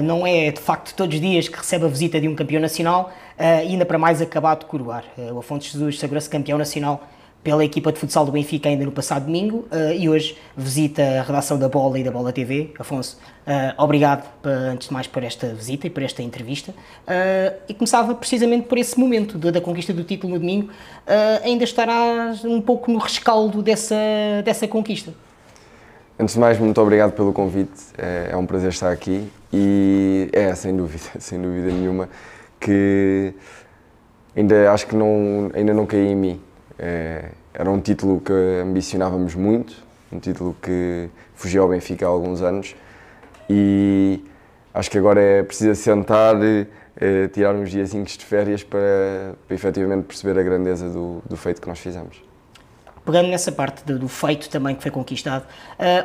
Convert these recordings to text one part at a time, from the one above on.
Não é de facto todos os dias que recebe a visita de um campeão nacional, e ainda para mais acabado de coroar. O Afonso Jesus sagrou-se campeão nacional pela equipa de futsal do Benfica ainda no passado domingo, e hoje visita a redação da Bola e da Bola TV. Afonso, obrigado antes de mais por esta visita e por esta entrevista, e começava precisamente por esse momento da conquista do título no domingo. Ainda estarás um pouco no rescaldo dessa conquista. Antes de mais, muito obrigado pelo convite, é um prazer estar aqui e sem dúvida nenhuma, que ainda acho que ainda não caí em mim. Era um título que ambicionávamos muito, um título que fugia ao Benfica há alguns anos e acho que agora é preciso sentar, tirar uns diazinhos de férias para efetivamente perceber a grandeza do feito que nós fizemos. Pegando nessa parte do feito também que foi conquistado,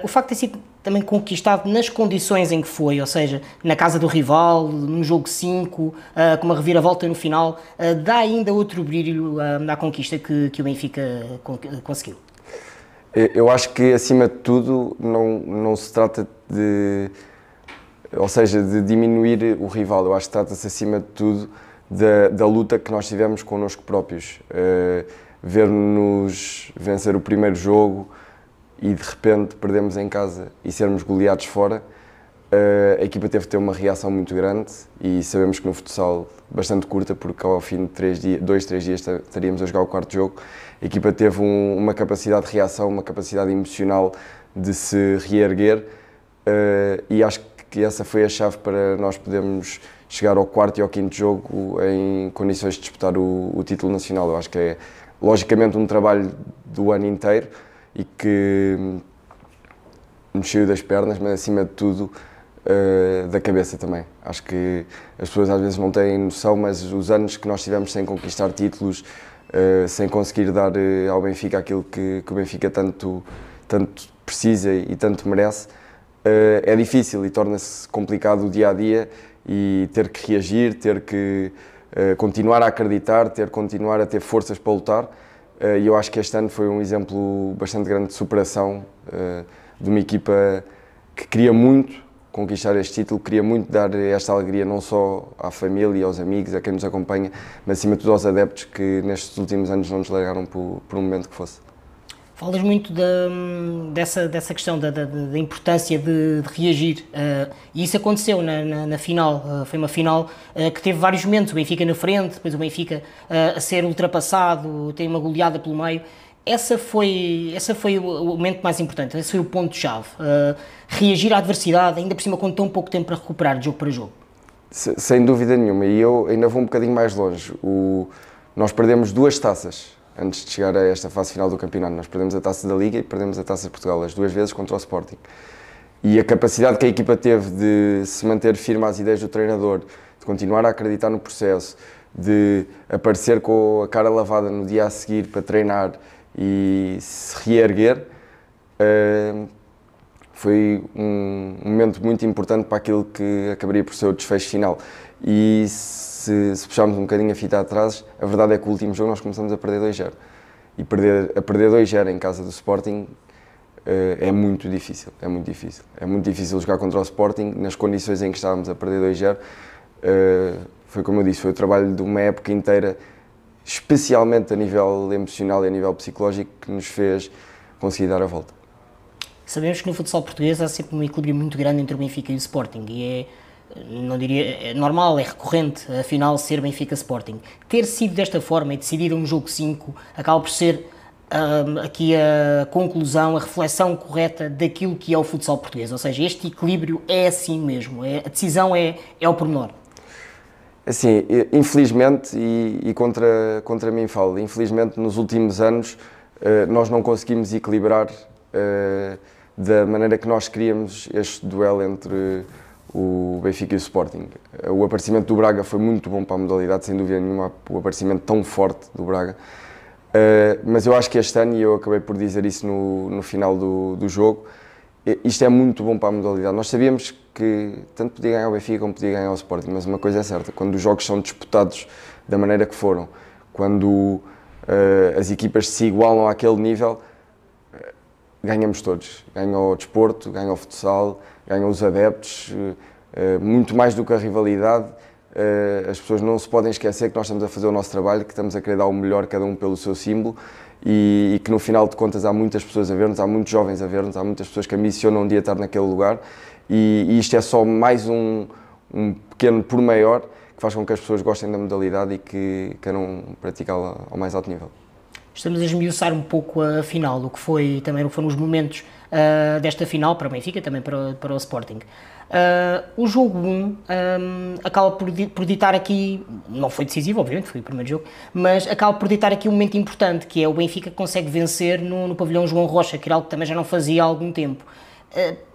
o facto de ter sido também conquistado nas condições em que foi, ou seja, na casa do rival, num jogo 5, com uma reviravolta no final, dá ainda outro brilho à conquista que o Benfica conseguiu? Eu acho que, acima de tudo, não se trata de diminuir o rival. Eu acho que trata-se, acima de tudo, da luta que nós tivemos connosco próprios. Ver-nos vencer o primeiro jogo e de repente perdemos em casa e sermos goleados fora, a equipa teve de ter uma reação muito grande e sabemos que no futsal bastante curta, porque ao fim de 2, 3 dias estaríamos a jogar o quarto jogo, a equipa teve uma capacidade de reação, uma capacidade emocional de se reerguer, e acho que essa foi a chave para nós podermos chegar ao quarto e ao quinto jogo em condições de disputar o título nacional. Eu acho que é logicamente um trabalho do ano inteiro e que nos saiu das pernas, mas acima de tudo da cabeça também. Acho que as pessoas às vezes não têm noção, mas os anos que nós tivemos sem conquistar títulos, sem conseguir dar ao Benfica aquilo que o Benfica tanto precisa e tanto merece, é difícil e torna-se complicado o dia-a-dia e ter que reagir, ter que continuar a acreditar, continuar a ter forças para lutar, e eu acho que este ano foi um exemplo bastante grande de superação de uma equipa que queria muito conquistar este título, queria muito dar esta alegria não só à família, aos amigos, a quem nos acompanha, mas acima de tudo aos adeptos que nestes últimos anos não nos largaram por um momento que fosse. Falas muito dessa questão da importância de reagir, e isso aconteceu na final. Foi uma final que teve vários momentos, o Benfica na frente, depois o Benfica a ser ultrapassado, tem uma goleada pelo meio. Esse foi o momento mais importante, esse foi o ponto-chave. Reagir à adversidade, ainda por cima com tão pouco tempo para recuperar de jogo para jogo. Sem dúvida nenhuma, e eu ainda vou um bocadinho mais longe. Nós perdemos 2 taças antes de chegar a esta fase final do campeonato. Nós perdemos a Taça da Liga e perdemos a Taça de Portugal, as 2 vezes contra o Sporting. E a capacidade que a equipa teve de se manter firme às ideias do treinador, de continuar a acreditar no processo, de aparecer com a cara lavada no dia a seguir para treinar e se reerguer, foi um momento muito importante para aquilo que acabaria por ser o desfecho final. E se puxarmos um bocadinho a fita atrás, a verdade é que o último jogo nós começamos a perder 2-0. E perder 2-0 em casa do Sporting é muito difícil, é muito difícil. É muito difícil jogar contra o Sporting nas condições em que estávamos a perder 2-0. Foi como eu disse, foi o trabalho de uma época inteira, especialmente a nível emocional e a nível psicológico, que nos fez conseguir dar a volta. Sabemos que no futsal português há sempre um equilíbrio muito grande entre o Benfica e o Sporting, e não diria, é normal, é recorrente, afinal, ser Benfica-Sporting. Ter sido desta forma e decidir um jogo 5 acaba por ser aqui a conclusão, a reflexão correta daquilo que é o futsal português, ou seja, este equilíbrio é assim mesmo, a decisão é ao pormenor. Assim, infelizmente, e contra mim falo, infelizmente nos últimos anos nós não conseguimos equilibrar da maneira que nós queríamos este duelo entre o Benfica e o Sporting. O aparecimento do Braga foi muito bom para a modalidade, sem dúvida nenhuma, o aparecimento tão forte do Braga. Mas eu acho que este ano, e eu acabei por dizer isso no final do jogo, isto é muito bom para a modalidade. Nós sabíamos que tanto podia ganhar o Benfica como podia ganhar o Sporting, mas uma coisa é certa, quando os jogos são disputados da maneira que foram, quando as equipas se igualam àquele nível, ganhamos todos. Ganha o desporto, ganha o futsal, ganham os adeptos, Muito mais do que a rivalidade, as pessoas não se podem esquecer que nós estamos a fazer o nosso trabalho, que estamos a querer dar o melhor cada um pelo seu símbolo e que no final de contas há muitas pessoas a ver-nos, há muitos jovens a ver-nos, há muitas pessoas que ambicionam um dia estar naquele lugar e isto é só mais um pequeno por maior que faz com que as pessoas gostem da modalidade e que queiram praticá-la ao mais alto nível. Estamos a esmiuçar um pouco a final, o que também foram os momentos desta final para o Benfica, também para o Sporting. O jogo 1 acaba por ditar aqui, não foi decisivo, obviamente, foi o primeiro jogo, mas acaba por ditar aqui um momento importante, que é o Benfica que consegue vencer no pavilhão João Rocha, que era algo que também já não fazia há algum tempo.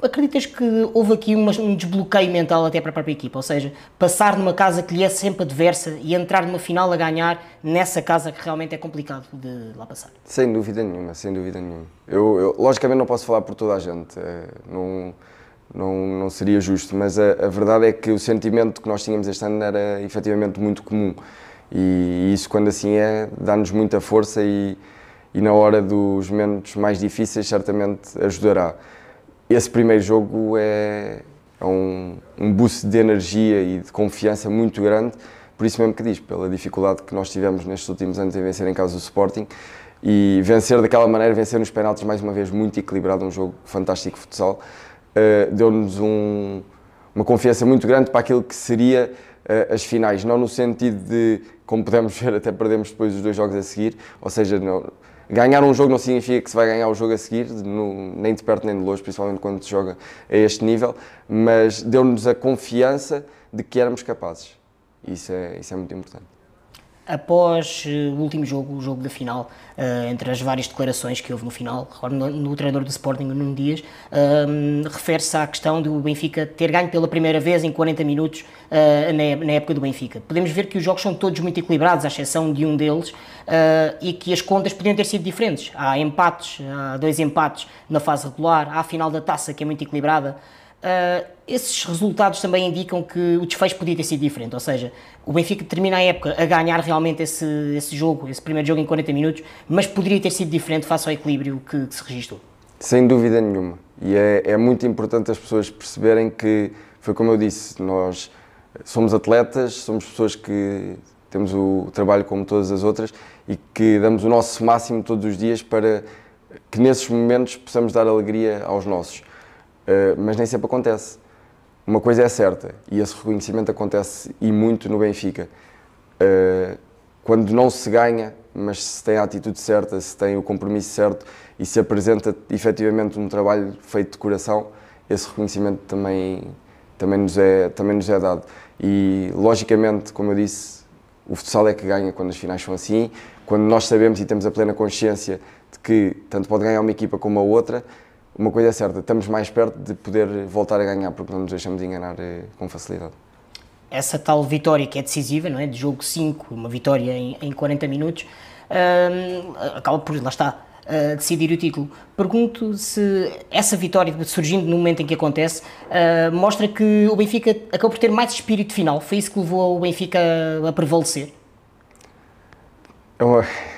Acreditas que houve aqui um desbloqueio mental até para a própria equipa, ou seja, passar numa casa que lhe é sempre adversa e entrar numa final a ganhar nessa casa que realmente é complicado de lá passar? Sem dúvida nenhuma, sem dúvida nenhuma. Eu logicamente não posso falar por toda a gente, não seria justo, mas a verdade é que o sentimento que nós tínhamos este ano era efetivamente muito comum e isso, quando assim é, dá-nos muita força e na hora dos momentos mais difíceis certamente ajudará. Esse primeiro jogo é um boost de energia e de confiança muito grande, por isso mesmo que diz, pela dificuldade que nós tivemos nestes últimos anos em vencer em casa do Sporting e vencer daquela maneira, vencer nos penaltis mais uma vez muito equilibrado, um jogo fantástico de futsal, deu-nos uma confiança muito grande para aquilo que seria as finais, não no sentido de, como podemos ver, até perdemos depois os 2 jogos a seguir, ou seja, ganhar um jogo não significa que se vai ganhar o jogo a seguir, nem de perto nem de longe, principalmente quando se joga a este nível, mas deu-nos a confiança de que éramos capazes. Isso é muito importante. Após o último jogo, o jogo da final, entre as várias declarações que houve no final, no treinador do Sporting, Nuno Dias, refere-se à questão do Benfica ter ganho pela primeira vez em 40 minutos na época do Benfica. Podemos ver que os jogos são todos muito equilibrados, à exceção de um deles, e que as contas podiam ter sido diferentes. Há 2 empates na fase regular, há a final da Taça, que é muito equilibrada. Esses resultados também indicam que o desfecho podia ter sido diferente, ou seja, o Benfica termina a época a ganhar realmente esse jogo, esse primeiro jogo em 40 minutos, mas poderia ter sido diferente face ao equilíbrio que se registrou. Sem dúvida nenhuma, e é muito importante as pessoas perceberem que, foi como eu disse, nós somos atletas, somos pessoas que temos o trabalho como todas as outras e que damos o nosso máximo todos os dias para que nesses momentos possamos dar alegria aos nossos. Mas nem sempre acontece. Uma coisa é certa, e esse reconhecimento acontece e muito no Benfica. Quando não se ganha, mas se tem a atitude certa, se tem o compromisso certo e se apresenta efetivamente um trabalho feito de coração, esse reconhecimento também nos é dado. E, logicamente, como eu disse, o futsal é que ganha quando as finais são assim, quando nós sabemos e temos a plena consciência de que tanto pode ganhar uma equipa como a outra. Uma coisa é certa, estamos mais perto de poder voltar a ganhar, porque não nos deixamos enganar com facilidade. Essa tal vitória que é decisiva, não é? De jogo 5, uma vitória em 40 minutos, acaba por, lá está, decidir o título. Pergunto se essa vitória, surgindo no momento em que acontece, mostra que o Benfica acabou por ter mais espírito final. Foi isso que levou o Benfica a prevalecer?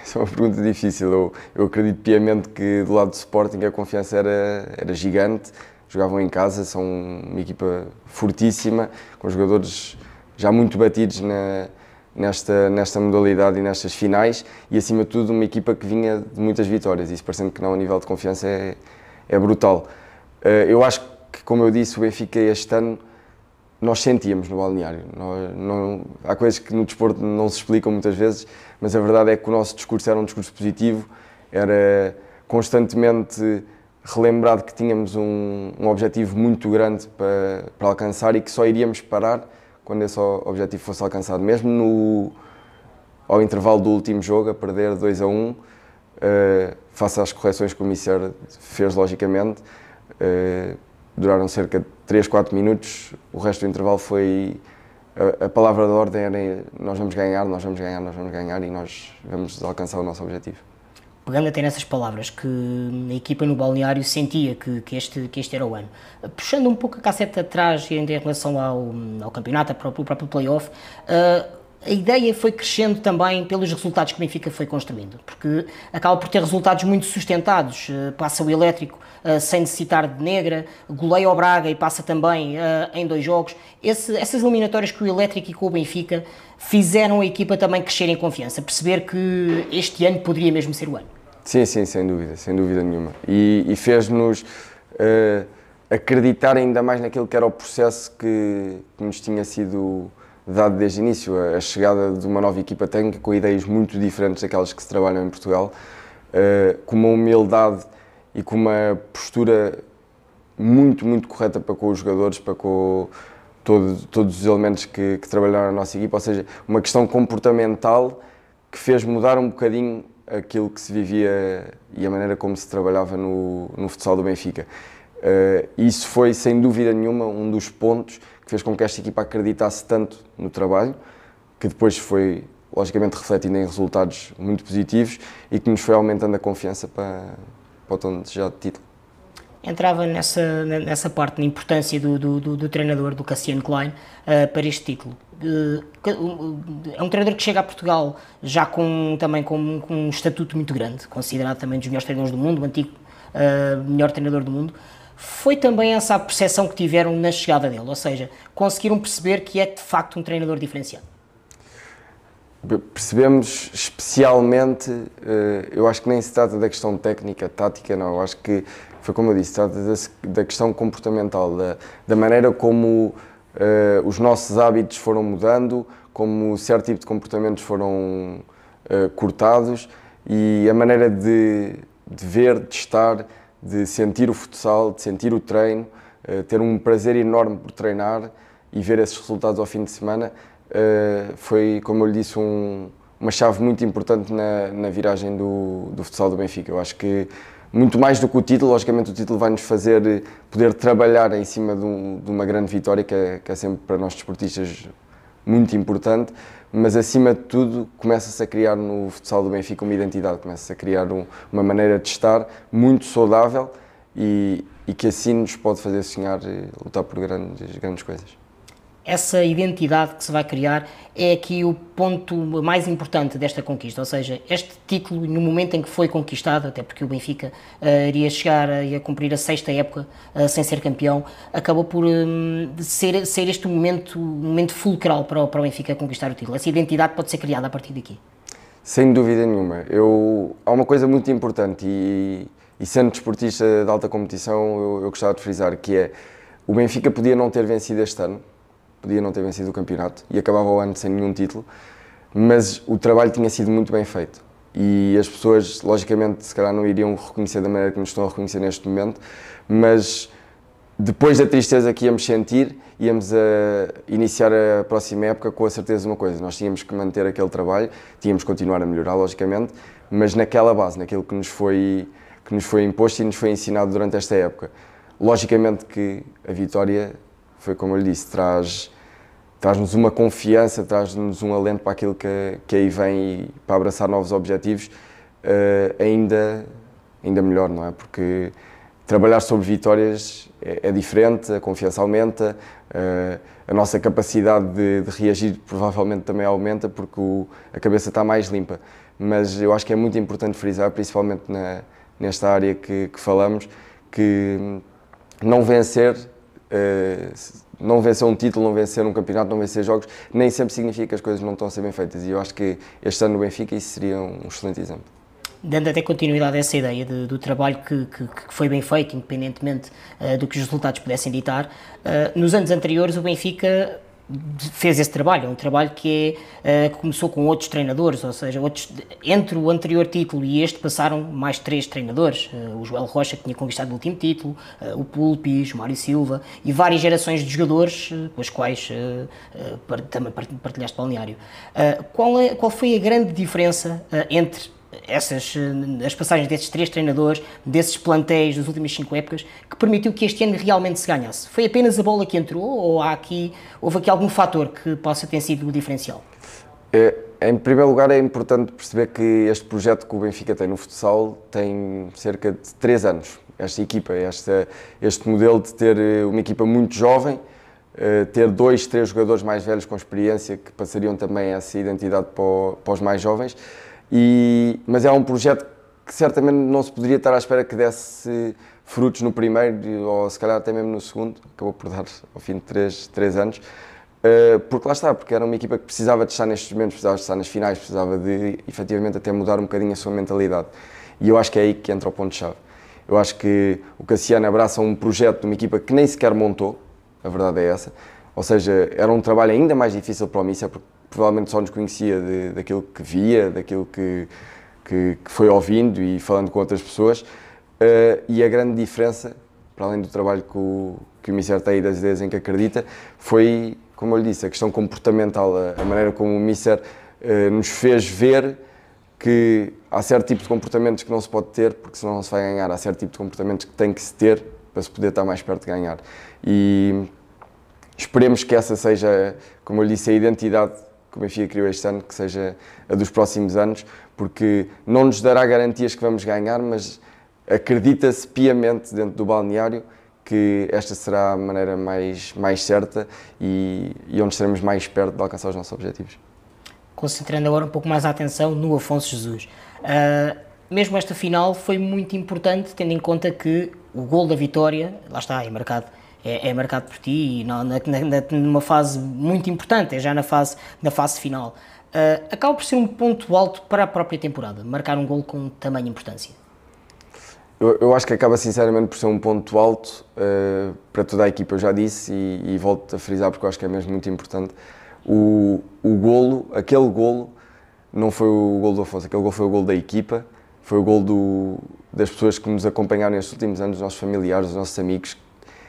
Isso é uma pergunta difícil. Eu acredito piamente que do lado do Sporting a confiança era gigante. Jogavam em casa, são uma equipa fortíssima, com jogadores já muito batidos nesta modalidade e nestas finais e, acima de tudo, uma equipa que vinha de muitas vitórias. Isso, parecendo que não, a nível de confiança é brutal. Eu acho que, como eu disse, o Benfica este ano nós sentíamos no balneário. Há coisas que no desporto não se explicam muitas vezes, mas a verdade é que o nosso discurso era um discurso positivo, era constantemente relembrado que tínhamos um objetivo muito grande para alcançar e que só iríamos parar quando esse objetivo fosse alcançado. Mesmo ao intervalo do último jogo, a perder 2-1, face às correções que o Mister fez, logicamente, duraram cerca de 3, 4 minutos, o resto do intervalo foi a palavra de ordem era nós vamos ganhar, nós vamos ganhar, nós vamos ganhar e nós vamos alcançar o nosso objetivo. Pegando até nessas palavras, que a equipa no balneário sentia que este era o ano. Puxando um pouco a cassete atrás em relação ao campeonato, ao próprio play-off, a ideia foi crescendo também pelos resultados que o Benfica foi construindo, porque acaba por ter resultados muito sustentados. Passa o Elétrico sem necessitar de Negra, goleia o Braga e passa também em 2 jogos. Essas eliminatórias com o Elétrico e com o Benfica fizeram a equipa também crescer em confiança, perceber que este ano poderia mesmo ser o ano. Sim, sim, sem dúvida nenhuma. E fez-nos acreditar ainda mais naquilo que era o processo que nos tinha sido dado desde o início, a chegada de uma nova equipa técnica com ideias muito diferentes daquelas que se trabalham em Portugal, com uma humildade e com uma postura muito, muito correta para com os jogadores, para com todos os elementos que trabalharam na nossa equipa, ou seja, uma questão comportamental que fez mudar um bocadinho aquilo que se vivia e a maneira como se trabalhava no futsal do Benfica. Isso foi, sem dúvida nenhuma, um dos pontos que fez com que esta equipa acreditasse tanto no trabalho, que depois foi, logicamente, refletindo em resultados muito positivos e que nos foi aumentando a confiança para o tão desejado título. Entrava nessa parte, na importância do treinador, do Cassiano Klein, para este título. É um treinador que chega a Portugal já também com um estatuto muito grande, considerado também dos melhores treinadores do mundo, o antigo melhor treinador do mundo. Foi também essa a percepção que tiveram na chegada dele, ou seja, conseguiram perceber que é de facto um treinador diferenciado? Percebemos especialmente, eu acho que nem se trata da questão técnica, tática, não, eu acho que foi como eu disse, trata da questão comportamental, da maneira como os nossos hábitos foram mudando, como certo tipo de comportamentos foram cortados e a maneira de ver, de estar, de sentir o futsal, de sentir o treino, ter um prazer enorme por treinar e ver esses resultados ao fim de semana, foi, como eu lhe disse, uma chave muito importante na viragem do futsal do Benfica. Eu acho que muito mais do que o título, logicamente o título vai-nos fazer poder trabalhar em cima de uma grande vitória, que é sempre para nós desportistas muito importante, mas acima de tudo começa-se a criar no futsal do Benfica uma identidade, começa-se a criar uma maneira de estar muito saudável e que assim nos pode fazer sonhar e lutar por grandes coisas. Essa identidade que se vai criar é aqui o ponto mais importante desta conquista, ou seja, este título, no momento em que foi conquistado, até porque o Benfica iria chegar a cumprir a 6ª época sem ser campeão, acabou por ser este um momento fulcral para o Benfica conquistar o título. Essa identidade pode ser criada a partir daqui. Sem dúvida nenhuma. Há uma coisa muito importante e sendo desportista de alta competição, eu gostava de frisar, que é o Benfica podia não ter vencido este ano, podia não ter vencido o campeonato e acabava o ano sem nenhum título, mas o trabalho tinha sido muito bem feito e as pessoas, logicamente, se calhar não iriam reconhecer da maneira que nos estão a reconhecer neste momento, mas depois da tristeza que íamos sentir, íamos a iniciar a próxima época com a certeza de uma coisa: nós tínhamos que manter aquele trabalho, tínhamos que continuar a melhorar, logicamente, mas naquela base, naquilo que nos foi imposto e nos foi ensinado durante esta época. Logicamente que a vitória, foi como eu lhe disse, traz-nos uma confiança, traz-nos um alento para aquilo que aí vem e para abraçar novos objetivos, ainda melhor, não é? Porque trabalhar sobre vitórias é diferente, a confiança aumenta, a nossa capacidade de reagir provavelmente também aumenta porque a cabeça está mais limpa. Mas eu acho que é muito importante frisar, principalmente nesta área que falamos, que não vencer um título, não vencer um campeonato, não vencer jogos, nem sempre significa que as coisas não estão a ser bem feitas. E eu acho que este ano no Benfica isso seria um excelente exemplo. Dando até continuidade a essa ideia do trabalho que foi bem feito, independentemente do que os resultados pudessem ditar, nos anos anteriores o Benfica fez esse trabalho, um trabalho que começou com outros treinadores, ou seja, entre o anterior título e este passaram mais 3 treinadores, o Joel Rocha, que tinha conquistado o último título, o Pulpis, o Mário Silva e várias gerações de jogadores com os quais também partilhaste balneário. Qual foi a grande diferença entre as passagens desses 3 treinadores, desses plantéis das últimas 5 épocas, que permitiu que este ano realmente se ganhasse? Foi apenas a bola que entrou ou houve aqui algum fator que possa ter sido o diferencial? Em primeiro lugar, é importante perceber que este projeto que o Benfica tem no futsal tem cerca de 3 anos. Esta equipa, este modelo de ter uma equipa muito jovem, ter 2, 3 jogadores mais velhos com experiência que passariam também essa identidade para os mais jovens. Mas é um projeto que certamente não se poderia estar à espera que desse frutos no primeiro ou se calhar até mesmo no segundo, acabou por dar ao fim de 3 anos, porque lá está, porque era uma equipa que precisava de estar nestes momentos, precisava de estar nas finais, precisava de efetivamente até mudar um bocadinho a sua mentalidade. E eu acho que é aí que entra o ponto-chave. Eu acho que o Cassiano abraça um projeto de uma equipa que nem sequer montou, a verdade é essa, ou seja, era um trabalho ainda mais difícil para o Mícer, porque provavelmente só nos conhecia daquilo que via, daquilo que foi ouvindo e falando com outras pessoas, e a grande diferença, para além do trabalho que o Mícer tem e das ideias em que acredita, foi, como eu lhe disse, a questão comportamental, a maneira como o Mícer nos fez ver que há certo tipo de comportamentos que não se pode ter, porque senão não se vai ganhar, há certo tipo de comportamentos que tem que se ter para se poder estar mais perto de ganhar. E esperemos que essa seja, como eu lhe disse, a identidade que o Benfica criou este ano, que seja a dos próximos anos, porque não nos dará garantias que vamos ganhar, mas acredita-se piamente dentro do balneário que esta será a maneira mais certa e onde estaremos mais perto de alcançar os nossos objetivos. Concentrando agora um pouco mais a atenção no Afonso Jesus. Mesmo esta final foi muito importante, tendo em conta que o gol da vitória, lá está, é marcado por ti e numa fase muito importante, é já na fase final. Acaba por ser um ponto alto para a própria temporada, marcar um gol com tamanha importância. Eu acho que acaba sinceramente por ser um ponto alto para toda a equipa, eu já disse e volto a frisar porque eu acho que é mesmo muito importante. Aquele golo não foi o golo do Afonso, aquele golo foi o golo da equipa, foi o golo das pessoas que nos acompanharam nestes últimos anos, os nossos familiares, os nossos amigos,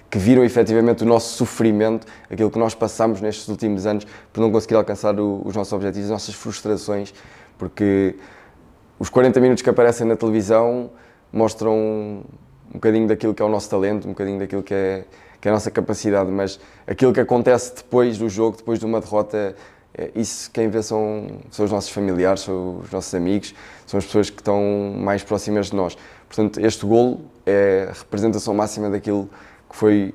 que viram efetivamente o nosso sofrimento, aquilo que nós passamos nestes últimos anos por não conseguir alcançar os nossos objetivos, as nossas frustrações, porque os 40 minutos que aparecem na televisão mostram um bocadinho daquilo que é o nosso talento, um bocadinho daquilo que é a nossa capacidade, mas aquilo que acontece depois do jogo, depois de uma derrota, isso quem vê são os nossos familiares, são os nossos amigos, são as pessoas que estão mais próximas de nós. Portanto, este golo é a representação máxima daquilo que foi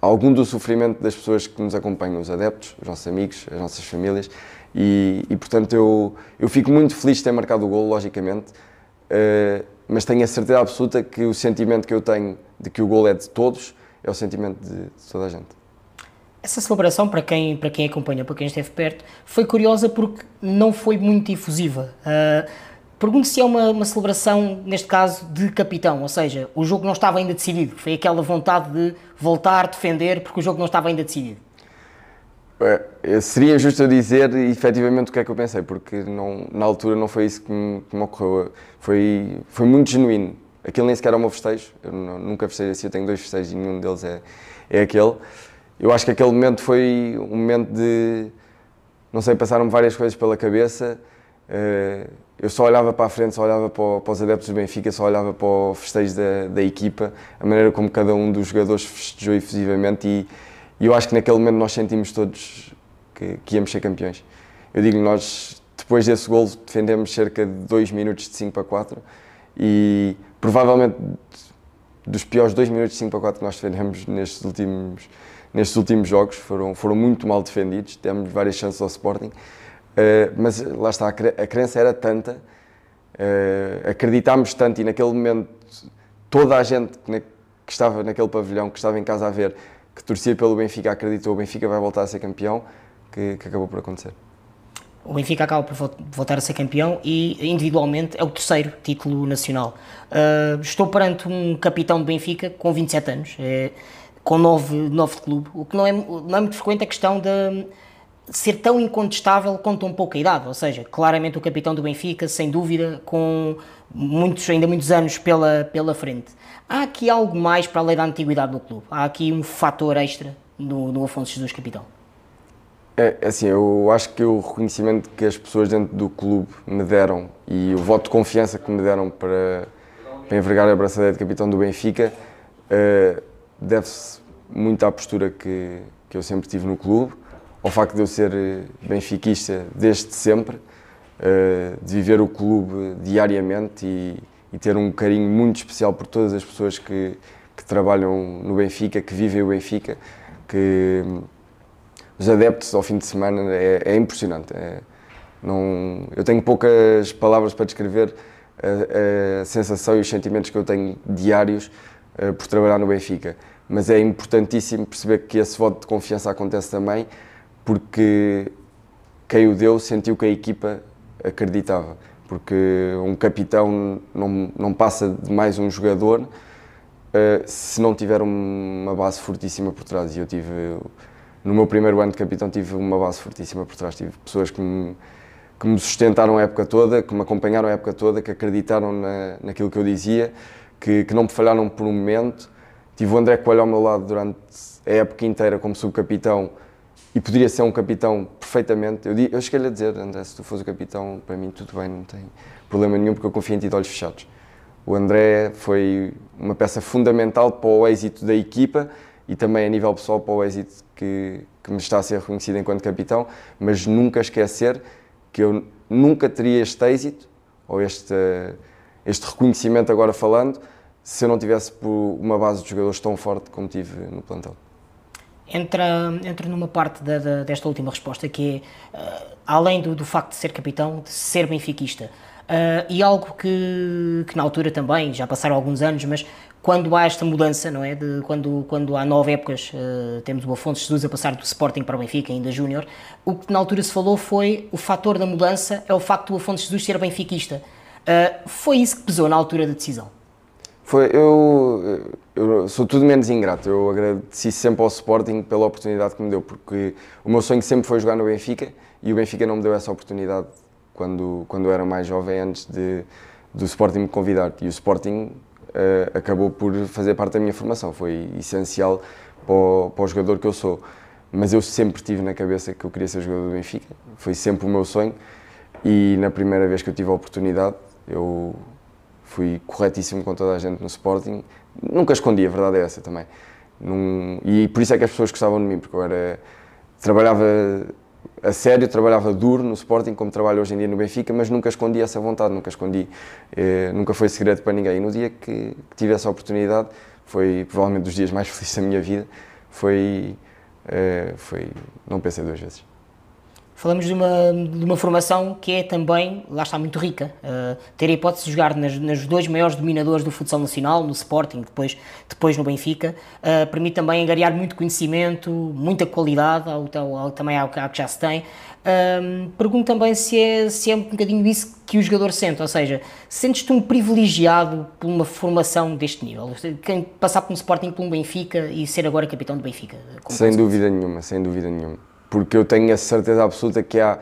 algum do sofrimento das pessoas que nos acompanham, os adeptos, os nossos amigos, as nossas famílias, e portanto eu fico muito feliz de ter marcado o golo, logicamente, mas tenho a certeza absoluta que o sentimento que eu tenho de que o golo é de todos, é o sentimento de toda a gente. Essa celebração, para quem acompanha, para quem esteve perto, foi curiosa porque não foi muito efusiva. Pergunto se é uma celebração, neste caso, de capitão, ou seja, o jogo não estava ainda decidido, foi aquela vontade de voltar, defender, porque o jogo não estava ainda decidido. Seria justo eu dizer efetivamente o que é que eu pensei, porque na altura não foi isso que me ocorreu. Foi muito genuíno. Aquilo nem sequer era o meu festejo, eu nunca festejei assim, eu tenho 2 festejos e nenhum deles é aquele. Eu acho que aquele momento foi um momento de, não sei, passaram-me várias coisas pela cabeça. Eu só olhava para a frente, só olhava para os adeptos do Benfica, só olhava para o festejo da equipa, a maneira como cada um dos jogadores festejou efusivamente e eu acho que naquele momento nós sentimos todos que íamos ser campeões. Eu digo, nós depois desse golo defendemos cerca de 2 minutos de 5-4 e provavelmente dos piores 2 minutos de 5-4 que nós defendemos nestes últimos jogos, foram muito mal defendidos, temos várias chances ao Sporting, mas lá está, a crença era tanta, acreditámos tanto e naquele momento toda a gente que estava naquele pavilhão, que estava em casa a ver, que torcia pelo Benfica, acreditou, o Benfica vai voltar a ser campeão, que acabou por acontecer. O Benfica acaba por voltar a ser campeão e, individualmente, é o 3º título nacional. Estou perante um capitão do Benfica com 27 anos, com 9 de clube, o que não é muito frequente a questão de ser tão incontestável com tão pouca idade, ou seja, claramente o capitão do Benfica, sem dúvida, com ainda muitos anos pela frente. Há aqui algo mais para além da antiguidade do clube? Há aqui um fator extra no Afonso Jesus capitão? Assim, eu acho que o reconhecimento que as pessoas dentro do clube me deram e o voto de confiança que me deram para envergar a braçadeira de capitão do Benfica deve-se muito à postura que eu sempre tive no clube, ao facto de eu ser benfiquista desde sempre, de viver o clube diariamente e ter um carinho muito especial por todas as pessoas que trabalham no Benfica, que vivem o Benfica, que os adeptos ao fim de semana é impressionante. Eu tenho poucas palavras para descrever a sensação e os sentimentos que eu tenho diários por trabalhar no Benfica. Mas é importantíssimo perceber que esse voto de confiança acontece também porque quem o deu sentiu que a equipa acreditava. Porque um capitão não passa de mais um jogador se não tiver uma base fortíssima por trás. E eu tive, no meu primeiro ano de capitão, tive uma base fortíssima por trás. Tive pessoas que me sustentaram a época toda, que me acompanharam a época toda, que acreditaram naquilo que eu dizia, que não me falharam por um momento. Tive o André Coelho ao meu lado durante a época inteira como subcapitão e poderia ser um capitão perfeitamente. Eu cheguei-lhe a dizer, André, se tu fores o capitão, para mim tudo bem, não tem problema nenhum, porque eu confio em ti de olhos fechados. O André foi uma peça fundamental para o êxito da equipa e também a nível pessoal para o êxito que me está a ser reconhecido enquanto capitão, mas nunca esquecer que eu nunca teria este êxito, ou este reconhecimento agora falando, se eu não tivesse uma base de jogadores tão forte como tive no plantel. Entra numa parte desta última resposta, que é, além do facto de ser capitão, de ser benfiquista, e algo que na altura também, já passaram alguns anos, mas quando há esta mudança, não é? Quando há 9 épocas, temos o Afonso Jesus a passar do Sporting para o Benfica, ainda Júnior, o que na altura se falou foi o fator da mudança, é o facto do Afonso Jesus ser benfiquista. Foi isso que pesou na altura da decisão? Eu sou tudo menos ingrato. Eu agradeci sempre ao Sporting pela oportunidade que me deu, porque o meu sonho sempre foi jogar no Benfica e o Benfica não me deu essa oportunidade quando eu era mais jovem, antes do Sporting me convidar. E o Sporting acabou por fazer parte da minha formação, foi essencial para o jogador que eu sou. Mas eu sempre tive na cabeça que eu queria ser jogador do Benfica, foi sempre o meu sonho e na primeira vez que eu tive a oportunidade, eu fui corretíssimo com toda a gente no Sporting, nunca escondi, a verdade é essa também. E por isso é que as pessoas gostavam de mim, porque eu trabalhava a sério, trabalhava duro no Sporting, como trabalho hoje em dia no Benfica, mas nunca escondi essa vontade, nunca foi segredo para ninguém. E no dia que tive essa oportunidade, foi provavelmente dos dias mais felizes da minha vida, não pensei duas vezes. Falamos de uma formação que é também, lá está, muito rica. Ter a hipótese de jogar nas dois maiores dominadores do futsal nacional, no Sporting, depois no Benfica, permite também angariar muito conhecimento, muita qualidade, também ao que já se tem. Pergunto também se é um bocadinho isso que o jogador sente, ou seja, sentes-te um privilegiado por uma formação deste nível? Passar por um Sporting, por um Benfica e ser agora capitão do Benfica? Sem dúvida nenhuma, sem dúvida nenhuma. Porque eu tenho a certeza absoluta que há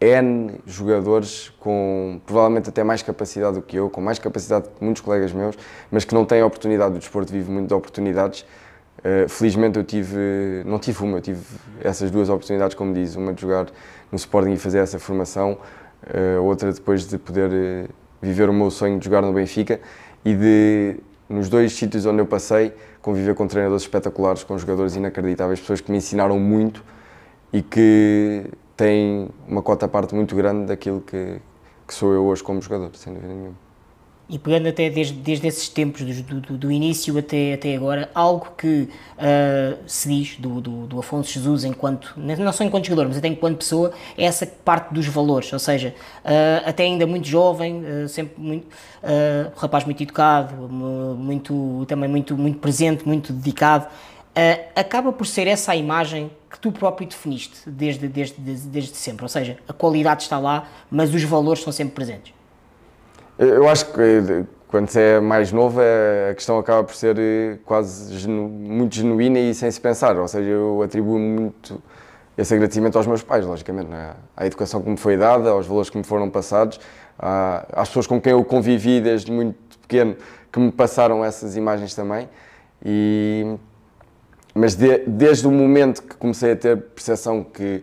N jogadores com provavelmente até mais capacidade do que eu, com mais capacidade que muitos colegas meus, mas que não têm a oportunidade. O desporto vive muito de oportunidades. Felizmente eu não tive uma, eu tive essas duas oportunidades, como diz, uma de jogar no Sporting e fazer essa formação, outra depois de poder viver o meu sonho de jogar no Benfica e nos dois sítios onde eu passei, conviver com treinadores espetaculares, com jogadores inacreditáveis, pessoas que me ensinaram muito e que têm uma cota à parte muito grande daquilo que sou eu hoje como jogador, sem dúvida nenhuma. E pegando até desde esses tempos, do início até agora, algo que se diz do Afonso Jesus não só enquanto jogador, mas até enquanto pessoa, é essa parte dos valores, ou seja, até ainda muito jovem, sempre muito, rapaz muito educado, também muito presente, muito dedicado, acaba por ser essa a imagem que tu próprio definiste desde sempre, ou seja, a qualidade está lá, mas os valores estão sempre presentes. Eu acho que quando se é mais novo a questão acaba por ser quase muito genuína e sem se pensar, ou seja, eu atribuo muito esse agradecimento aos meus pais, logicamente, não é? À educação que me foi dada, aos valores que me foram passados, às pessoas com quem eu convivi desde muito pequeno que me passaram essas imagens também, mas desde o momento que comecei a ter percepção que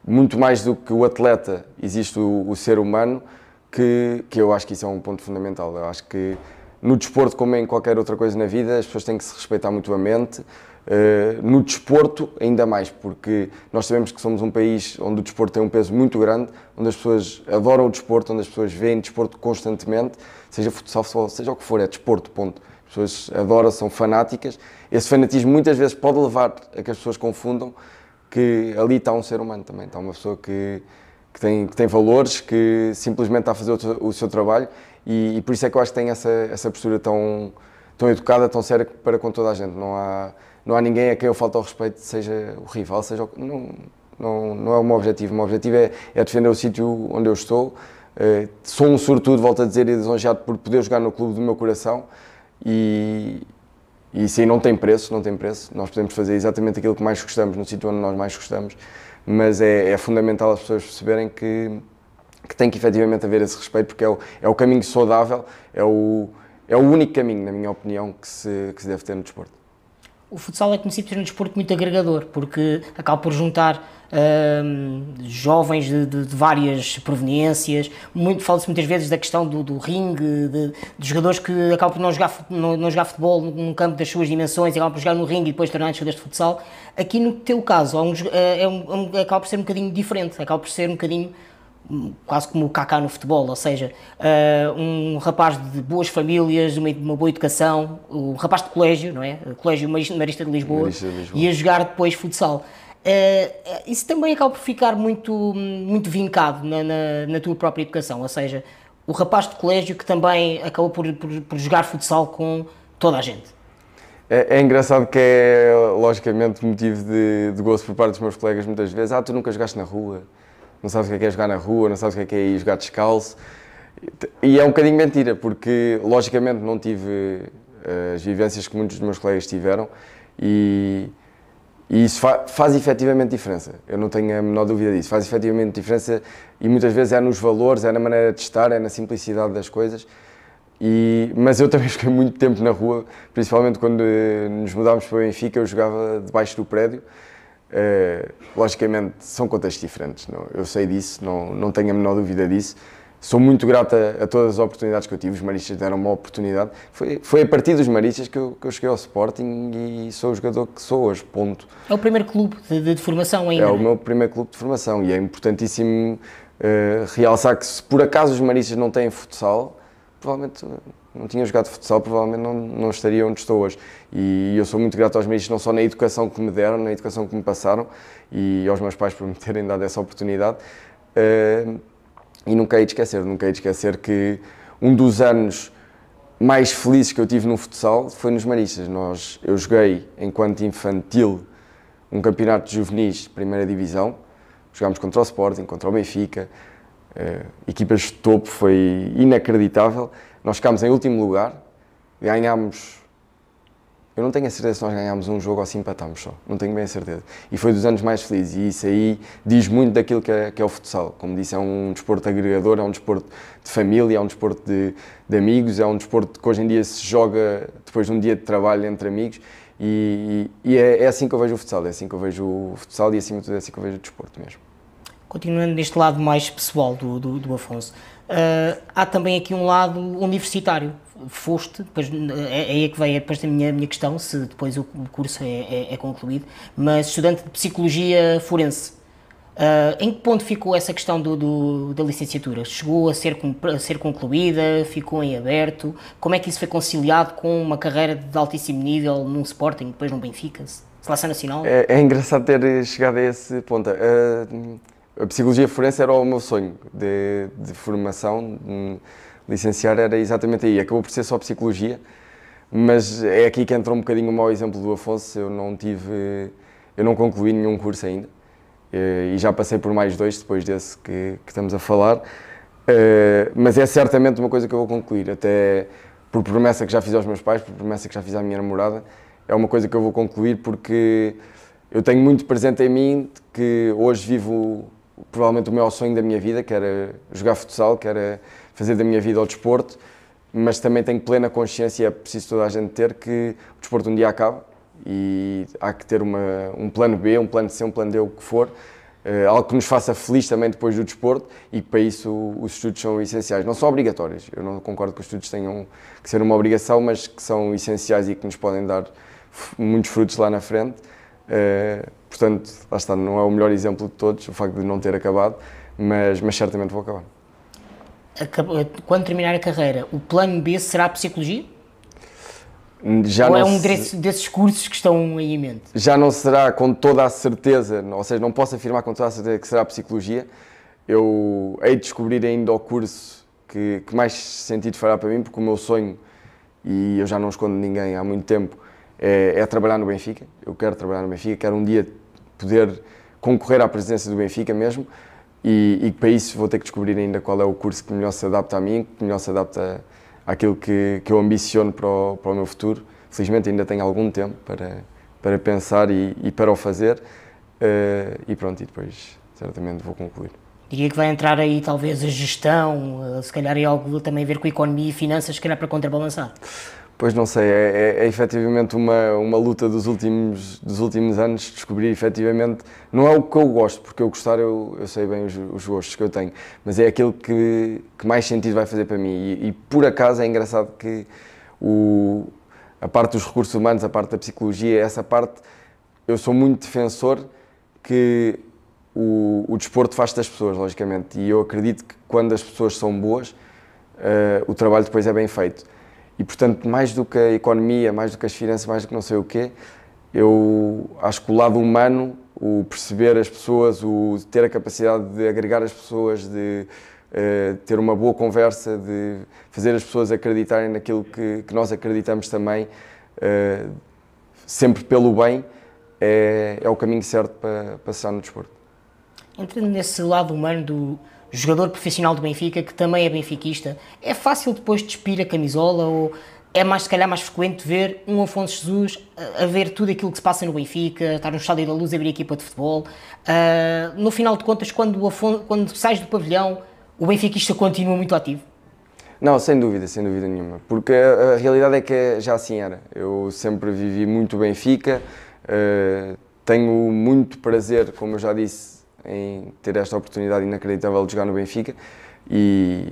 muito mais do que o atleta existe o ser humano, que eu acho que isso é um ponto fundamental. Eu acho que no desporto, como em qualquer outra coisa na vida, as pessoas têm que se respeitar mutuamente. No desporto, ainda mais, porque nós sabemos que somos um país onde o desporto tem um peso muito grande, onde as pessoas adoram o desporto, onde as pessoas veem desporto constantemente, seja futsal, futebol, seja o que for, é desporto, ponto. As pessoas adoram, são fanáticas. Esse fanatismo muitas vezes pode levar a que as pessoas confundam que ali está um ser humano também, está uma pessoa que tem valores, que simplesmente está a fazer o seu trabalho e por isso é que eu acho que tem essa postura tão educada, tão séria para com toda a gente. Não há ninguém a quem eu falte ao respeito, seja o rival, seja não é o meu objetivo. O meu objetivo é defender o sítio onde eu estou. Sou um sortudo, volto a dizer, e lisonjeado por poder jogar no clube do meu coração e isso aí não tem preço, não tem preço. Nós podemos fazer exatamente aquilo que mais gostamos, no sítio onde nós mais gostamos, mas é fundamental as pessoas perceberem que tem que efetivamente haver esse respeito, porque é o caminho saudável, é o único caminho, na minha opinião, que se deve ter no desporto. O futsal é conhecido por ser um desporto muito agregador, porque acaba por juntar jovens de várias proveniências. Fala-se muitas vezes da questão do ringue, de jogadores que acabam por não jogar futebol num campo das suas dimensões e acabam por jogar no ringue e depois tornarem jogadores de futsal. Aqui no teu caso, acaba por ser um bocadinho diferente, acaba por ser um bocadinho quase como o Kaká no futebol, ou seja, um rapaz de boas famílias, de uma boa educação, um rapaz de colégio, não é? Colégio Marista de Lisboa, e a jogar depois futsal. Isso também acaba por ficar muito vincado na tua própria educação, ou seja, o rapaz de colégio que também acabou por jogar futsal com toda a gente. É engraçado que é, logicamente, motivo de gozo por parte dos meus colegas muitas vezes. Tu nunca jogaste na rua, não sabes o que é jogar na rua, não sabes o que é ir jogar descalço. E é um bocadinho mentira, porque, logicamente, não tive as vivências que muitos dos meus colegas tiveram e isso faz efetivamente diferença. Eu não tenho a menor dúvida disso. Faz efetivamente diferença e muitas vezes é nos valores, é na maneira de estar, é na simplicidade das coisas. Mas eu também joguei muito tempo na rua, principalmente quando nos mudámos para o Benfica, eu jogava debaixo do prédio. Logicamente são contextos diferentes, eu sei disso, não tenho a menor dúvida disso. Sou muito grato a todas as oportunidades que eu tive, os Maristas deram uma oportunidade. Foi a partir dos Maristas que eu cheguei ao Sporting e sou o jogador que sou hoje, ponto. É o primeiro clube de formação ainda? É o meu primeiro clube de formação e é importantíssimo realçar que se por acaso os Maristas não têm futsal, provavelmente não tinha jogado futsal, provavelmente não estaria onde estou hoje. E eu sou muito grato aos Maristas, não só na educação que me deram, na educação que me passaram e aos meus pais por me terem dado essa oportunidade. E nunca hei de esquecer que um dos anos mais felizes que eu tive no futsal foi nos Maristas. Eu joguei, enquanto infantil, um campeonato de juvenis de primeira divisão. Jogámos contra o Sporting, contra o Benfica, equipas de topo, foi inacreditável. Nós ficámos em último lugar, ganhámos... Eu não tenho a certeza se nós ganhámos um jogo ou se empatámos só, não tenho bem a certeza. E foi dos anos mais felizes e isso aí diz muito daquilo que é o futsal. Como disse, é um desporto agregador, é um desporto de família, é um desporto de amigos, é um desporto que hoje em dia se joga depois de um dia de trabalho entre amigos e é assim que eu vejo o futsal, é assim que eu vejo o futsal e acima de tudo é assim que eu vejo o desporto mesmo. Continuando neste lado mais pessoal do Afonso, há também aqui um lado universitário. Foste, depois, é aí que vem depois da minha questão, se depois o curso é concluído, mas estudante de Psicologia Forense. Em que ponto ficou essa questão da licenciatura? Chegou a ser concluída? Ficou em aberto? Como é que isso foi conciliado com uma carreira de altíssimo nível num Sporting, depois num Benfica, Seleção Nacional? É engraçado ter chegado a esse ponto. A Psicologia Forense era o meu sonho de formação. Licenciar era exatamente aí, acabou por ser só Psicologia, mas é aqui que entra um bocadinho o mau exemplo do Afonso. Eu não concluí nenhum curso ainda e já passei por mais dois depois desse que estamos a falar, mas é certamente uma coisa que eu vou concluir, até por promessa que já fiz aos meus pais, por promessa que já fiz à minha namorada, é uma coisa que eu vou concluir porque eu tenho muito presente em mim que hoje vivo provavelmente o maior sonho da minha vida, que era jogar futsal, que era fazer da minha vida o desporto, mas também tenho plena consciência, é preciso toda a gente ter, que o desporto um dia acaba e há que ter um plano B, um plano C, um plano D, o que for, algo que nos faça feliz também depois do desporto, e para isso os estudos são essenciais. Não são obrigatórios, eu não concordo que os estudos tenham que ser uma obrigação, mas que são essenciais e que nos podem dar muitos frutos lá na frente. Portanto, lá está, não é o melhor exemplo de todos, o facto de não ter acabado, mas certamente vou acabar. Quando terminar a carreira, o plano B será a psicologia? Já ou não é um desses cursos que estão aí em mente? Já não será com toda a certeza, ou seja, não posso afirmar com toda a certeza que será a psicologia. Eu hei de descobrir ainda o curso que mais sentido fará para mim, porque o meu sonho, e eu já não escondo ninguém há muito tempo, é trabalhar no Benfica. Eu quero trabalhar no Benfica, quero um dia poder concorrer à presidência do Benfica mesmo, e para isso vou ter que descobrir ainda qual é o curso que melhor se adapta a mim, que melhor se adapta àquilo que eu ambiciono para o meu futuro. Felizmente ainda tenho algum tempo para pensar e para o fazer, e pronto, e depois certamente vou concluir. Diria que vai entrar aí talvez a gestão, se calhar é algo também a ver com a economia e finanças, se calhar para contrabalançar. Pois não sei, é efetivamente uma luta dos últimos anos, descobrir efetivamente, não é o que eu gosto, porque eu gostar eu sei bem os gostos que eu tenho, mas é aquilo que mais sentido vai fazer para mim, e por acaso é engraçado que a parte dos recursos humanos, a parte da psicologia, essa parte, eu sou muito defensor que o desporto faz das pessoas, logicamente, e eu acredito que quando as pessoas são boas, o trabalho depois é bem feito. E, portanto, mais do que a economia, mais do que as finanças, mais do que não sei o quê, eu acho que o lado humano, o perceber as pessoas, o ter a capacidade de agregar as pessoas, de ter uma boa conversa, de fazer as pessoas acreditarem naquilo que nós acreditamos também, sempre pelo bem, é o caminho certo para passar no desporto. Entrando nesse lado humano do jogador profissional do Benfica, que também é benfiquista, é fácil depois despir a camisola, ou é mais, se calhar mais frequente ver um Afonso Jesus a ver tudo aquilo que se passa no Benfica, estar no Estádio da Luz a ver a equipa de futebol? No final de contas, quando sais do pavilhão, o benfiquista continua muito ativo? Não, sem dúvida nenhuma, porque a realidade é que já assim era. Eu sempre vivi muito Benfica, tenho muito prazer, como eu já disse, em ter esta oportunidade inacreditável de jogar no Benfica, e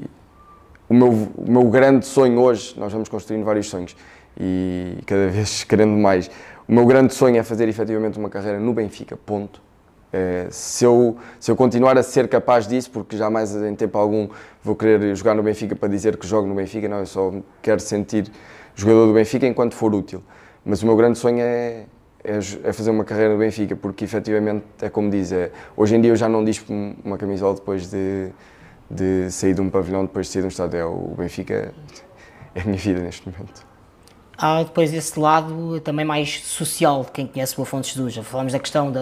o meu grande sonho hoje, nós vamos construindo vários sonhos e cada vez querendo mais, o meu grande sonho é fazer efetivamente uma carreira no Benfica, ponto. Se eu continuar a ser capaz disso, porque jamais em tempo algum vou querer jogar no Benfica para dizer que jogo no Benfica, não, eu só quero sentir jogador do Benfica enquanto for útil, mas o meu grande sonho é fazer uma carreira no Benfica, porque efetivamente é como diz, hoje em dia eu já não dispo uma camisola depois de sair de um pavilhão, depois de sair de um estádio. O Benfica é a minha vida neste momento. Há depois esse lado também mais social de quem conhece o Afonso Jesus. Já falámos da questão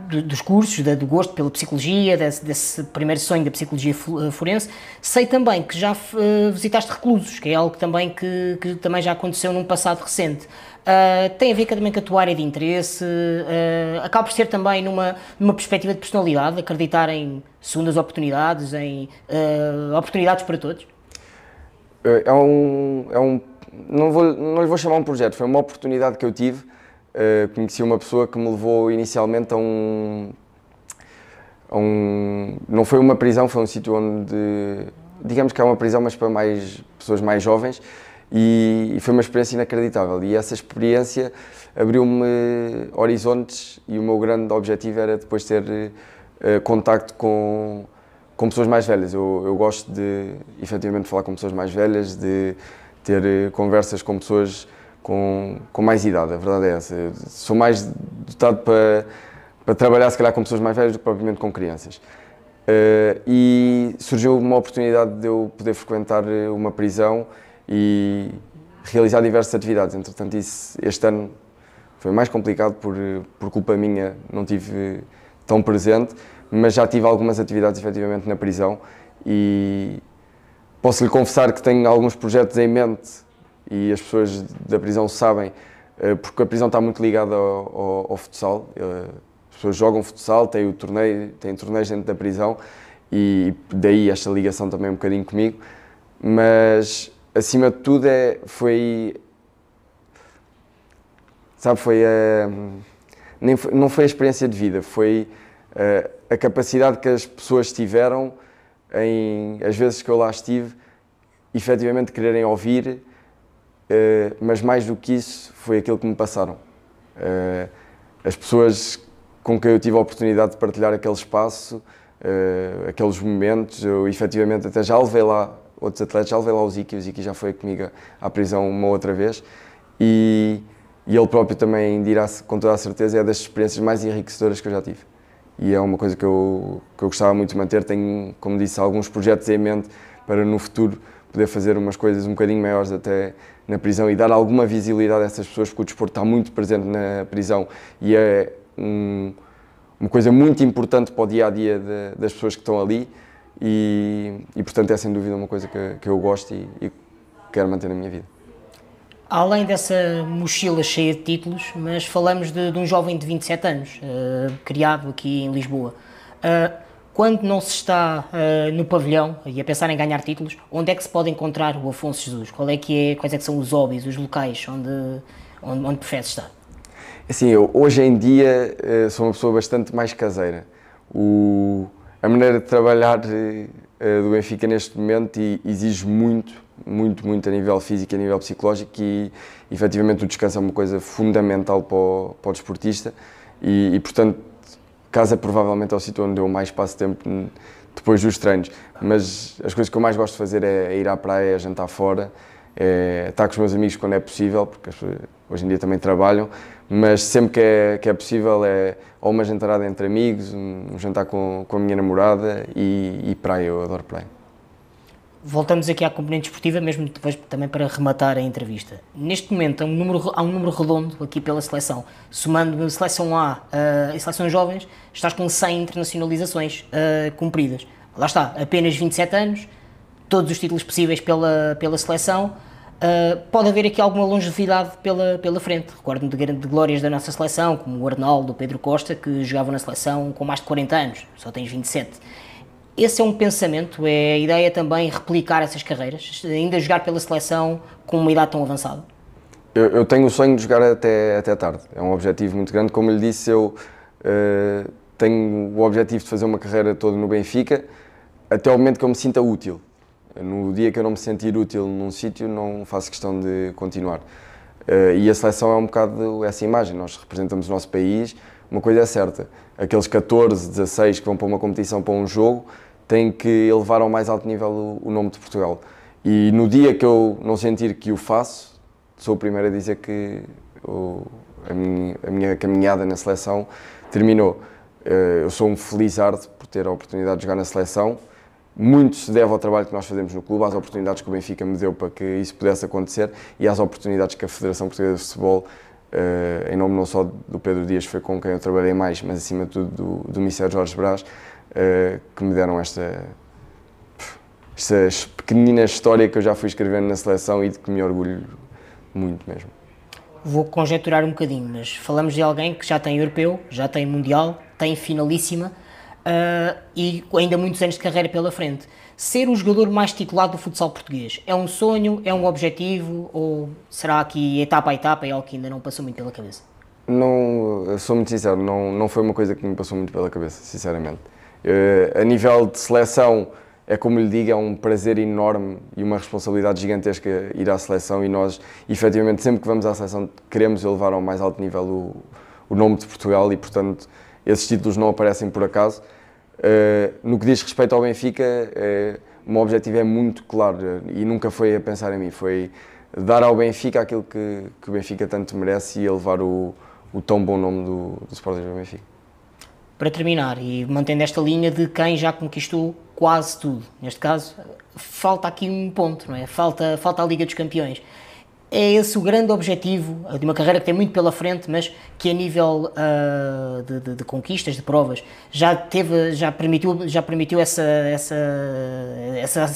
dos cursos, do gosto pela psicologia, desse primeiro sonho da psicologia forense. Sei também que já visitaste reclusos, que é algo também que também já aconteceu num passado recente. Tem a ver também com a tua área de interesse, acaba por ser também numa perspectiva de personalidade, acreditar em segundas oportunidades, em oportunidades para todos? Não lhe vou chamar um projeto, foi uma oportunidade que eu tive. Conheci uma pessoa que me levou inicialmente não foi uma prisão, foi um sítio onde, digamos que é uma prisão, mas para pessoas mais jovens, e foi uma experiência inacreditável, e essa experiência abriu-me horizontes, e o meu grande objetivo era depois ter contacto com pessoas mais velhas. Eu gosto de efetivamente falar com pessoas mais velhas, de ter conversas com pessoas com mais idade, a verdade é essa. Eu sou mais dotado para trabalhar se calhar com pessoas mais velhas do que propriamente com crianças. E surgiu uma oportunidade de eu poder frequentar uma prisão e realizar diversas atividades. Entretanto, este ano foi mais complicado por culpa minha, não tive tão presente, mas já tive algumas atividades efetivamente na prisão, e posso-lhe confessar que tenho alguns projetos em mente, e as pessoas da prisão sabem, porque a prisão está muito ligada ao futsal. As pessoas jogam futsal, têm torneios dentro da prisão, e daí esta ligação também um bocadinho comigo, mas acima de tudo não foi a experiência de vida, foi A capacidade que as pessoas tiveram, as vezes que eu lá estive, efetivamente quererem ouvir, mas mais do que isso foi aquilo que me passaram. As pessoas com quem eu tive a oportunidade de partilhar aquele espaço, aqueles momentos, eu efetivamente até já levei lá outros atletas, já levei lá o Ziki já foi comigo à prisão uma outra vez, e ele próprio também dirá com toda a certeza, é das experiências mais enriquecedoras que eu já tive. E é uma coisa que eu gostava muito de manter. Tenho, como disse, alguns projetos em mente para no futuro poder fazer umas coisas um bocadinho maiores até na prisão e dar alguma visibilidade a essas pessoas, porque o desporto está muito presente na prisão e é uma coisa muito importante para o dia-a-dia das pessoas que estão ali e portanto é sem dúvida uma coisa que eu gosto e quero manter na minha vida. Além dessa mochila cheia de títulos, mas falamos de um jovem de 27 anos, criado aqui em Lisboa. Quando não se está no pavilhão e a pensar em ganhar títulos, onde é que se pode encontrar o Afonso Jesus? Quais é que são os hobbies, os locais onde prefere estar? Assim, eu hoje em dia sou uma pessoa bastante mais caseira. A maneira de trabalhar do Benfica neste momento exige muito a nível físico e a nível psicológico e efetivamente o descanso é uma coisa fundamental para o desportista e portanto casa provavelmente é o sítio onde eu mais passo tempo depois dos treinos, mas as coisas que eu mais gosto de fazer é ir à praia, é jantar fora, é estar com os meus amigos quando é possível, porque hoje em dia também trabalham, mas sempre que é possível é ou uma jantarada entre amigos, um jantar com a minha namorada e praia, eu adoro praia. Voltamos aqui à componente esportiva, mesmo depois também para rematar a entrevista. Neste momento há um número redondo aqui pela seleção. Somando a seleção A e seleções jovens, estás com 100 internacionalizações cumpridas. Lá está, apenas 27 anos, todos os títulos possíveis pela seleção. Pode haver aqui alguma longevidade pela frente. Recordo-me de glórias da nossa seleção, como o Arnaldo, o Pedro Costa, que jogavam na seleção com mais de 40 anos, só tens 27. Esse é um pensamento, é a ideia também replicar essas carreiras, ainda jogar pela seleção com uma idade tão avançada? Eu tenho o sonho de jogar até tarde, é um objetivo muito grande. Como lhe disse, eu tenho o objetivo de fazer uma carreira toda no Benfica, até o momento que eu me sinta útil. No dia que eu não me sentir útil num sítio, não faço questão de continuar. E a seleção é um bocado essa imagem, nós representamos o nosso país, uma coisa é certa, aqueles 14, 16 que vão para uma competição, para um jogo, têm que elevar ao mais alto nível o nome de Portugal. E no dia que eu não sentir que o faço, sou o primeiro a dizer que a minha caminhada na seleção terminou. Eu sou um felizardo por ter a oportunidade de jogar na seleção. Muito se deve ao trabalho que nós fazemos no clube, às oportunidades que o Benfica me deu para que isso pudesse acontecer e às oportunidades que a Federação Portuguesa de Futebol, em nome não só do Pedro Dias, foi com quem eu trabalhei mais, mas acima de tudo do Mister Jorge Brás, que me deram esta pequenina história que eu já fui escrevendo na seleção e de que me orgulho muito mesmo. Vou conjecturar um bocadinho, mas falamos de alguém que já tem europeu, já tem mundial, tem finalíssima e ainda muitos anos de carreira pela frente. Ser o jogador mais titulado do futsal português é um sonho, é um objetivo ou será que etapa a etapa é algo que ainda não passou muito pela cabeça? Não, eu sou muito sincero, não foi uma coisa que me passou muito pela cabeça, sinceramente. A nível de seleção, é como lhe digo, é um prazer enorme e uma responsabilidade gigantesca ir à seleção e nós, efetivamente, sempre que vamos à seleção, queremos elevar ao mais alto nível o nome de Portugal e, portanto, esses títulos não aparecem por acaso. No que diz respeito ao Benfica, o meu objetivo é muito claro e nunca foi a pensar em mim, foi dar ao Benfica aquilo que o Benfica tanto merece e elevar o tão bom nome do Sporting do Benfica. Para terminar, e mantendo esta linha de quem já conquistou quase tudo, neste caso, falta aqui um ponto, não é? Falta a Liga dos Campeões. É esse o grande objetivo de uma carreira que tem muito pela frente, mas que a nível de conquistas, de provas, já permitiu essa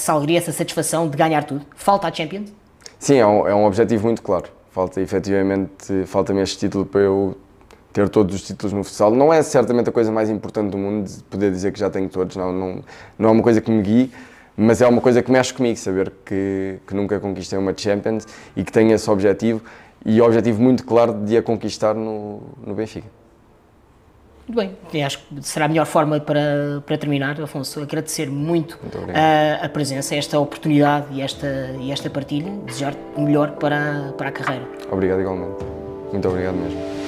alegria, essa satisfação de ganhar tudo. Falta a Champions? Sim, é um objetivo muito claro. Falta-me este título para eu ter todos os títulos no futsal. Não é certamente a coisa mais importante do mundo, de poder dizer que já tenho todos, não é uma coisa que me guie, mas é uma coisa que mexe comigo, saber que nunca conquistei uma Champions e que tenho esse objetivo, e o objetivo muito claro de a conquistar no Benfica. Muito bem, eu acho que será a melhor forma para terminar, Afonso. Agradecer muito a presença, esta oportunidade e esta partilha. Desejar o melhor para a carreira. Obrigado igualmente. Muito obrigado mesmo.